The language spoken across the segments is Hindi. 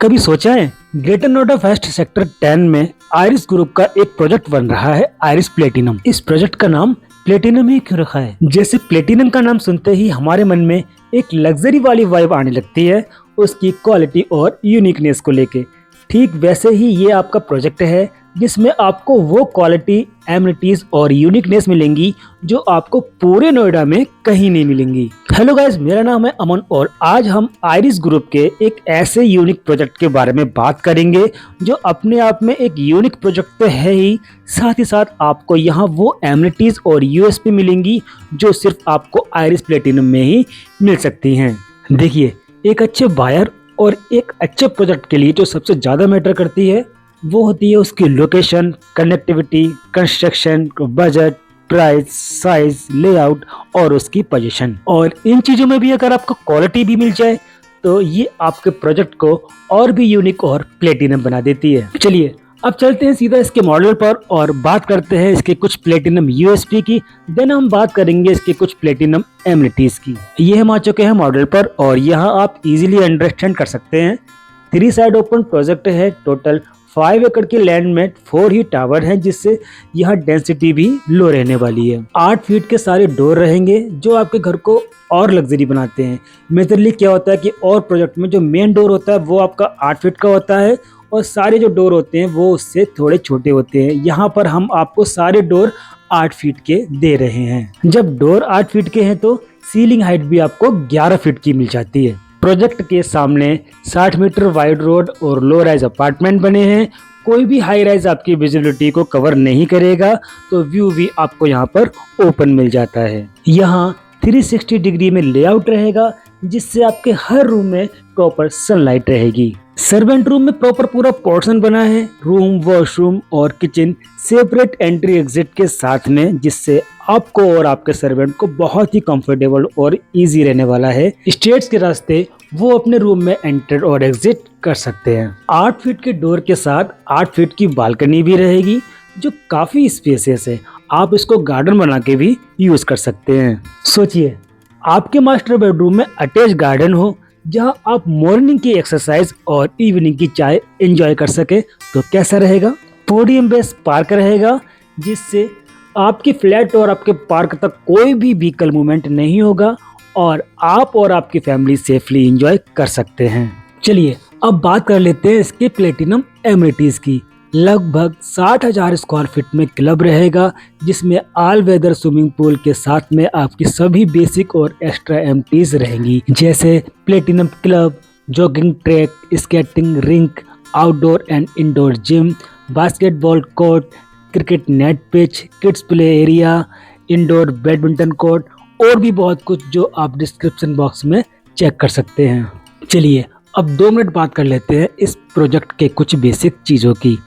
कभी सोचा है ग्रेटर नोएडा वेस्ट सेक्टर 10 में आइरिस ग्रुप का एक प्रोजेक्ट बन रहा है आइरिस प्लेटिनम। इस प्रोजेक्ट का नाम प्लेटिनम ही क्यों रखा है? जैसे प्लेटिनम का नाम सुनते ही हमारे मन में एक लग्जरी वाली वाइब आने लगती है उसकी क्वालिटी और यूनिकनेस को लेके। ठीक वैसे ही ये आपका प्रोजेक्ट है जिसमें आपको वो क्वालिटी, एमिनिटीज और यूनिकनेस मिलेंगी जो आपको पूरे नोएडा में कहीं नहीं मिलेंगी। हेलो गाइस, मेरा नाम है अमन और आज हम आइरिस ग्रुप के एक ऐसे यूनिक प्रोजेक्ट के बारे में बात करेंगे जो अपने आप में एक यूनिक प्रोजेक्ट तो है ही, साथ ही साथ आपको यहाँ वो एमिनिटीज और यूएसपी मिलेंगी जो सिर्फ आपको आइरिस प्लेटिनम में ही मिल सकती हैं। देखिए, एक अच्छे बायर और एक अच्छे प्रोजेक्ट के लिए जो सबसे ज्यादा मैटर करती है वो होती है उसकी location, connectivity, construction, budget, price, size, layout और उसकी पोजीशन। और इन चीजों में भी अगर आपको क्वालिटी भी मिल जाए तो ये आपके प्रोजेक्ट को और भी यूनिक और प्लेटिनम बना देती है। चलिए अब चलते हैं सीधा इसके मॉडल पर और बात करते हैं इसके कुछ प्लेटिनम यूएसपी की। देन हम बात करेंगे इसके कुछ प्लेटिनम एमिनिटीज की। ये हम आ चुके हैं मॉडल पर और यहाँ आप इजीली अंडरस्टैंड कर सकते हैं। 3 साइड ओपन प्रोजेक्ट है। टोटल 5 एकड़ की लैंड में 4 ही टावर हैं जिससे यहाँ डेंसिटी भी लो रहने वाली है। 8 फीट के सारे डोर रहेंगे जो आपके घर को और लग्जरी बनाते हैं। मेजरली क्या होता है कि और प्रोजेक्ट में जो मेन डोर होता है वो आपका 8 फीट का होता है और सारे जो डोर होते हैं वो उससे थोड़े छोटे होते हैं। यहाँ पर हम आपको सारे डोर 8 फीट के दे रहे हैं। जब डोर 8 फीट के हैं तो सीलिंग हाइट भी आपको 11 फीट की मिल जाती है। प्रोजेक्ट के सामने 60 मीटर वाइड रोड और लो राइज अपार्टमेंट बने हैं। कोई भी हाई राइज आपकी विजिबिलिटी को कवर नहीं करेगा तो व्यू भी आपको यहाँ पर ओपन मिल जाता है। यहाँ 360 डिग्री में लेआउट रहेगा जिससे आपके हर रूम में प्रॉपर सनलाइट रहेगी। सर्वेंट रूम में प्रॉपर पूरा पोर्शन बना है। रूम, वॉशरूम और किचन सेपरेट एंट्री एग्जिट के साथ में, जिससे आपको और आपके सर्वेंट को बहुत ही कंफर्टेबल और इजी रहने वाला है। स्टेयर्स के रास्ते वो अपने रूम में एंटर और एग्जिट कर सकते हैं। 8 फीट के डोर के साथ 8 फीट की बालकनी भी रहेगी जो काफी स्पेसियस है। आप इसको गार्डन बना के भी यूज कर सकते हैं। सोचिए, आपके मास्टर बेडरूम में अटैच गार्डन हो जहां आप मॉर्निंग की एक्सरसाइज और इवनिंग की चाय एंजॉय कर सके तो कैसा रहेगा। पोडियम बेस पार्क रहेगा जिससे आपकी फ्लैट और आपके पार्क तक कोई भी व्हीकल मूवमेंट नहीं होगा और आप और आपकी फैमिली सेफली एंजॉय कर सकते हैं। चलिए अब बात कर लेते हैं इसके प्लेटिनम एमिनिटीज की। लगभग 60,000 स्क्वायर फीट में क्लब रहेगा जिसमें ऑल वेदर स्विमिंग पूल के साथ में आपकी सभी बेसिक और एक्स्ट्रा एमिनिटीज रहेंगी, जैसे platinum club, jogging track, skating rink, outdoor and indoor gym, basketball court, cricket net pitch, kids play area, indoor badminton court और भी बहुत कुछ जो आप डिस्क्रिप्शन बॉक्स में चेक कर सकते हैं। चलिए अब 2 मिनट बात कर लेते हैं इस प्रोजेक्ट के कुछ बेसिक चीज़ों की।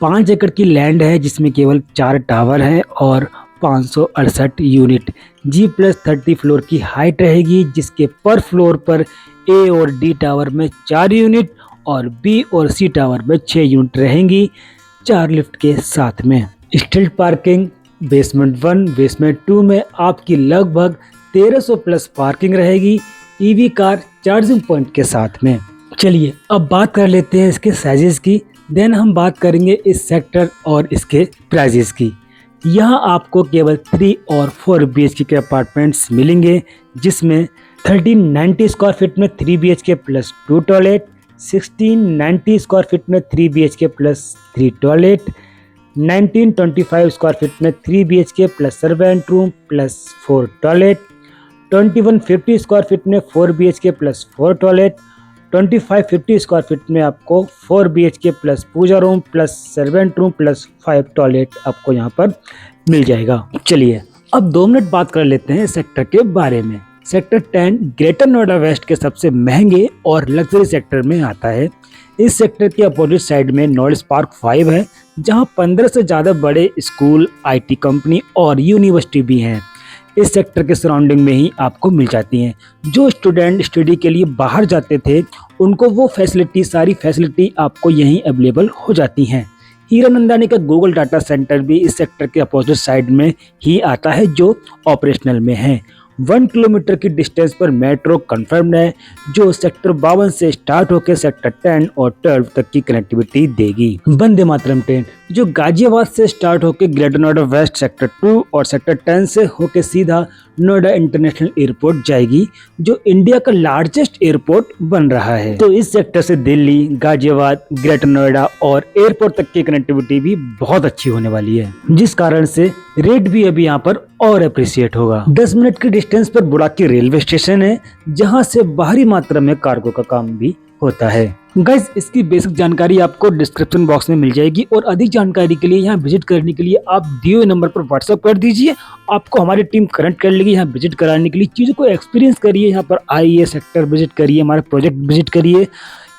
5 एकड़ की लैंड है जिसमें केवल 4 टावर हैं और 568 यूनिट G+30 फ्लोर की हाइट रहेगी, जिसके पर फ्लोर पर A और D टावर में 4 यूनिट और B और C टावर में 6 यूनिट रहेंगी, 4 लिफ्ट के साथ में। स्ट्रीट पार्किंग बेसमेंट 1, बेसमेंट 2 में आपकी लगभग 1300 प्लस पार्किंग रहेगी, EV कार चार्जिंग पॉइंट के साथ में। चलिए अब बात कर लेते हैं इसके साइजेस की। देन हम बात करेंगे इस सेक्टर और इसके प्राइजेस की। यहाँ आपको केवल 3 और 4 BHK के अपार्टमेंट्स मिलेंगे जिसमें 1390 स्क्वायर फीट में 3 BHK plus 2 toilet, 1690 square feet में 3 BHK plus 3 toilet, 1925 square feet में 3 BHK plus servant room plus 4 toilet, 2150 square feet में 4 BHK plus 4 toilet, 2550 square feet में आपको 4 BHK plus puja room plus servant room plus 5 toilet आपको यहाँ पर मिल जाएगा। चलिए अब 2 मिनट बात कर लेते हैं सेक्टर के बारे में। सेक्टर 10 ग्रेटर नोएडा वेस्ट के सबसे महंगे और लग्जरी सेक्टर में आता है। इस सेक्टर के अपोजिट साइड में नॉलेज पार्क 5 है जहाँ 15 से ज़्यादा बड़े स्कूल, IT कंपनी और यूनिवर्सिटी भी हैं। इस सेक्टर के सराउंडिंग में ही आपको मिल जाती हैं। जो स्टूडेंट स्टडी के लिए बाहर जाते थे उनको वो फैसिलिटी, सारी फैसिलिटी आपको यहीं अवेलेबल हो जाती हैं। हीरानंदानी का गूगल डाटा सेंटर भी इस सेक्टर के अपोजिट साइड में ही आता है जो ऑपरेशनल में है। 1 किलोमीटर की डिस्टेंस पर मेट्रो कंफर्म्ड है, जो सेक्टर 52 से स्टार्ट होकर सेक्टर 10 और 12 तक की कनेक्टिविटी देगी। वंदे मातरम ट्रेन जो गाजियाबाद से स्टार्ट होकर ग्रेटर नोएडा वेस्ट सेक्टर 2 और सेक्टर 10 से होकर सीधा नोएडा इंटरनेशनल एयरपोर्ट जाएगी, जो इंडिया का लार्जेस्ट एयरपोर्ट बन रहा है। तो इस सेक्टर से दिल्ली, गाजियाबाद, ग्रेटर नोएडा और एयरपोर्ट तक की कनेक्टिविटी भी बहुत अच्छी होने वाली है, जिस कारण से रेट भी अभी यहाँ पर और अप्रिशिएट होगा। 10 मिनट की डिस्टेंस पर बुराकी रेलवे स्टेशन है, जहाँ से बाहरी मात्रा में कार्गो का काम भी होता है। गाइस, इसकी बेसिक जानकारी आपको डिस्क्रिप्शन बॉक्स में मिल जाएगी और अधिक जानकारी के लिए यहाँ विजिट करने के लिए आप दिए हुए नंबर पर व्हाट्सएप कर दीजिए। आपको हमारी टीम कनेक्ट कर लेगी यहाँ विजिट कराने के लिए। चीज़ों को एक्सपीरियंस करिए, यहाँ पर आइए, सेक्टर विजिट करिए, हमारा प्रोजेक्ट विजिट करिए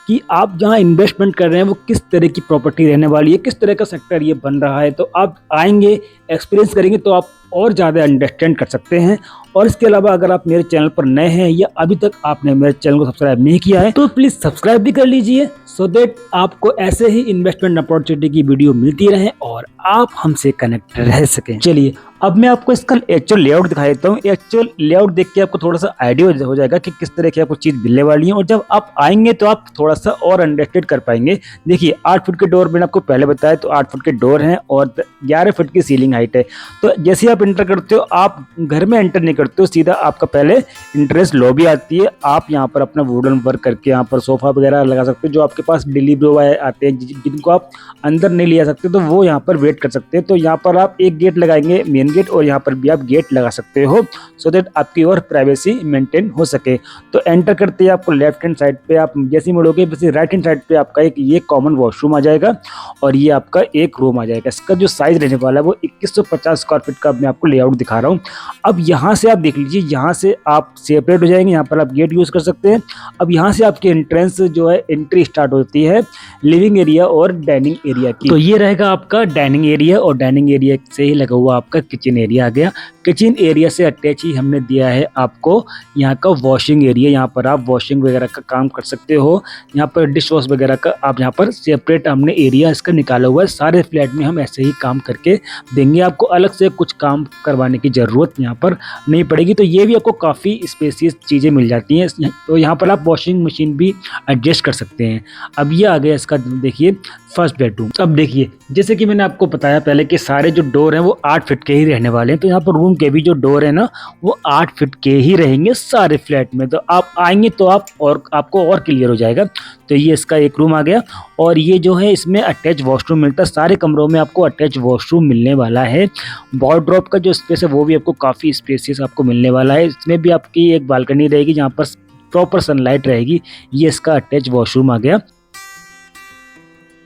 कि आप जहाँ इन्वेस्टमेंट कर रहे हैं वो किस तरह की प्रॉपर्टी रहने वाली है, किस तरह का सेक्टर ये बन रहा है। तो आप आएंगे, एक्सपीरियंस करेंगे तो आप और ज़्यादा अंडरस्टैंड कर सकते हैं। और इसके अलावा अगर आप मेरे चैनल पर नए हैं या अभी तक आपने मेरे चैनल को सब्सक्राइब नहीं किया है तो प्लीज़ सब्सक्राइब भी कर लीजिए, सो दैट आपको ऐसे ही इन्वेस्टमेंट अपॉर्चुनिटी की वीडियो मिलती रहे और आप हमसे कनेक्ट रह सकें। चलिए अब मैं आपको इसका एक्चुअल लेआउट दिखा देता हूँ। एक्चुअल लेआउट देख के आपको थोड़ा सा आइडिया हो जाएगा कि किस तरह की आपको चीज़ मिलने वाली है, और जब आप आएंगे तो आप थोड़ा सा और अंडरस्टैंड कर पाएंगे। देखिए 8 फुट के डोर मैंने आपको पहले बताया, तो 8 फुट के डोर हैं और 11 फुट की सीलिंग हाइट है। तो जैसे आप एंटर करते हो, आप घर में एंटर नहीं करते हो, सीधा आपका पहले इंटरेस्ट लॉबी आती है। आप यहाँ पर अपना वुडन वर्क करके यहाँ पर सोफा वगैरह लगा सकते हो। जो आपके पास डिलीवरी बॉय आते हैं जिनको आप अंदर नहीं ले जा सकते, तो वो यहाँ पर वेट कर सकते हैं। तो यहाँ पर आप एक गेट लगाएंगे, मेन गेट, और यहाँ पर भी आप गेट लगा सकते हो, सो दैट आपकी और प्राइवेसी मेंटेन हो सके। तो एंटर करते ही आपको लेफ्ट हैंड साइड पे आप जैसे मुड़ोगे वैसे राइट हैंड साइड पे आपका एक ये कॉमन वॉशरूम आ जाएगा और ये आपका एक रूम आ जाएगा। इसका जो साइज रहने वाला है वो 2150 स्क्वायर फीट का मैं आपको लेआउट दिखा रहा हूँ। अब यहाँ से आप देख लीजिए, यहाँ से आप सेपरेट हो जाएंगे, यहाँ पर आप गेट यूज कर सकते हैं। अब यहाँ से आपकी एंट्रेंस जो है, एंट्री स्टार्ट होती है लिविंग एरिया और डाइनिंग एरिया की। तो ये रहेगा आपका डाइनिंग एरिया और डाइनिंग एरिया से ही लगा हुआ आपका किचन एरिया आ गया। किचन एरिया से अटैच ही हमने दिया है आपको यहाँ का वॉशिंग एरिया। यहाँ पर आप वॉशिंग वगैरह का काम कर सकते हो। यहाँ पर डिश वॉश वगैरह का आप यहाँ पर सेपरेट हमने एरिया इसका निकाला हुआ है। सारे फ्लैट में हम ऐसे ही काम करके देंगे, आपको अलग से कुछ काम करवाने की ज़रूरत यहाँ पर नहीं पड़ेगी। तो ये भी आपको काफ़ी स्पेसियस चीज़ें मिल जाती हैं। तो यहाँ पर आप वॉशिंग मशीन भी एडजस्ट कर सकते हैं। अब ये आ गया इसका, देखिए फर्स्ट बेडरूम। अब देखिए जैसे कि मैंने आपको बताया पहले कि सारे जो डोर हैं वो 8 फीट के ही रहने वाले हैं। तो यहाँ पर रूम के भी जो डोर है ना वो 8 फीट के ही रहेंगे सारे फ्लैट में। तो आप आएंगे तो आपको और क्लियर हो जाएगा। तो ये इसका एक रूम आ गया और ये जो है इसमें अटैच वॉशरूम मिलता है। सारे कमरों में आपको अटैच वॉशरूम मिलने वाला है। वार्डरोब का जो स्पेस है वो भी आपको काफ़ी स्पेसियस आपको मिलने वाला है। इसमें भी आपकी एक बालकनी रहेगी जहाँ पर प्रॉपर सनलाइट रहेगी। ये इसका अटैच वॉशरूम आ गया।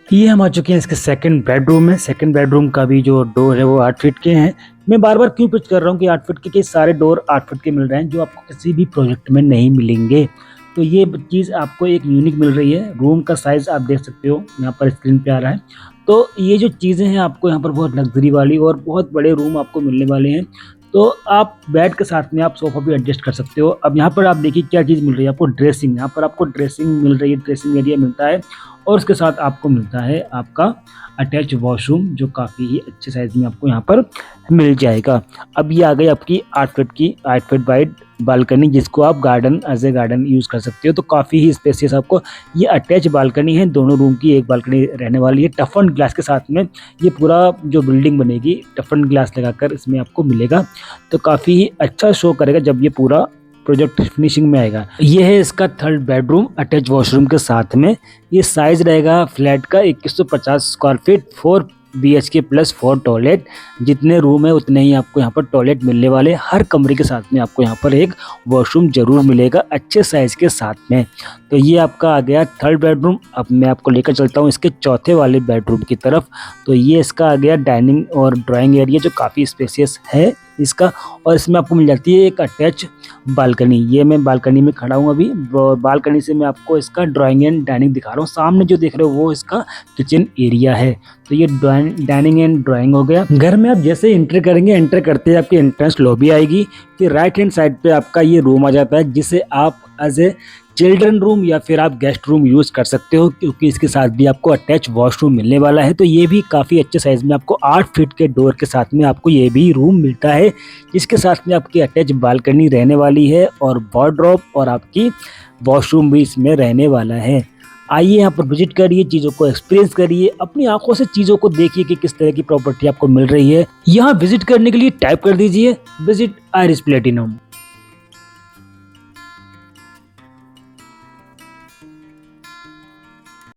ये हम आ चुके हैं इसके सेकंड बेडरूम में। सेकंड बेडरूम का भी जो डोर है वो 8 फीट के हैं। मैं बार बार क्यों पिच कर रहा हूँ कि 8 फीट के सारे डोर 8 फीट के मिल रहे हैं, जो आपको किसी भी प्रोजेक्ट में नहीं मिलेंगे। तो ये चीज़ आपको एक यूनिक मिल रही है। रूम का साइज़ आप देख सकते हो, यहाँ पर स्क्रीन पे आ रहा है। तो ये जो चीज़ें हैं आपको यहाँ पर बहुत लग्जरी वाली और बहुत बड़े रूम आपको मिलने वाले हैं। तो आप बेड के साथ में आप सोफ़ा भी एडजस्ट कर सकते हो। अब यहाँ पर आप देखिए क्या चीज़ मिल रही है आपको, ड्रेसिंग। यहाँ पर आपको ड्रेसिंग मिल रही है, ड्रेसिंग एरिया मिलता है और उसके साथ आपको मिलता है आपका अटैच वॉशरूम, जो काफ़ी ही अच्छे साइज़ में आपको यहाँ पर मिल जाएगा। अब ये आ गई आपकी 8 फीट वाइड बालकनी, जिसको आप garden as a garden use कर सकते हो। तो काफ़ी ही स्पेसियस आपको ये अटैच बालकनी है। दोनों रूम की एक बालकनी रहने वाली है। टफन ग्लास के साथ में ये पूरा जो बिल्डिंग बनेगी टफन ग्लास लगाकर इसमें आपको मिलेगा। तो काफ़ी ही अच्छा शो करेगा जब ये पूरा प्रोजेक्ट फिनिशिंग में आएगा। ये है इसका थर्ड बेडरूम अटैच वॉशरूम के साथ में। ये साइज रहेगा फ्लैट का 2150 square feet, 4 BHK plus 4 toilet. जितने रूम है उतने ही आपको यहाँ पर टॉयलेट मिलने वाले। हर कमरे के साथ में आपको यहाँ पर एक वॉशरूम जरूर मिलेगा अच्छे साइज़ के साथ में। तो ये आपका आ गया थर्ड बेडरूम। अब मैं आपको लेकर चलता हूँ इसके चौथे वाले बेडरूम की तरफ। तो ये इसका आ गया डाइनिंग और ड्राइंग एरिया, जो काफ़ी स्पेसियस है इसका। और इसमें आपको मिल जाती है एक अटैच बालकनी। ये मैं बालकनी में खड़ा हूँ अभी। बालकनी से मैं आपको इसका ड्राइंग एंड डाइनिंग दिखा रहा हूँ। सामने जो देख रहे हो वो इसका किचन एरिया है। तो ये डाइनिंग एंड ड्राइंग हो गया। घर में आप जैसे एंटर करेंगे, एंटर करते ही आपकी एंट्रेंस लॉबी आएगी। फिर राइट हैंड साइड पे आपका ये रूम आ जाता है, जिसे आप एज ए चिल्ड्रन रूम या फिर आप गेस्ट रूम यूज कर सकते हो, क्योंकि इसके साथ भी आपको अटैच वॉशरूम मिलने वाला है। तो ये भी काफी अच्छे साइज में आपको 8 फीट के डोर के साथ में आपको ये भी रूम मिलता है, जिसके साथ में आपकी अटैच बालकनी रहने वाली है और वार्डरोब और आपकी वॉशरूम भी इसमें रहने वाला है। आइए यहाँ पर विजिट करिए, चीज़ों को एक्सपीरियंस करिए, अपनी आंखों से चीज़ों को देखिए कि किस तरह की प्रॉपर्टी आपको मिल रही है। यहाँ विजिट करने के लिए टाइप कर दीजिए विजिट आइरिस प्लेटिनम।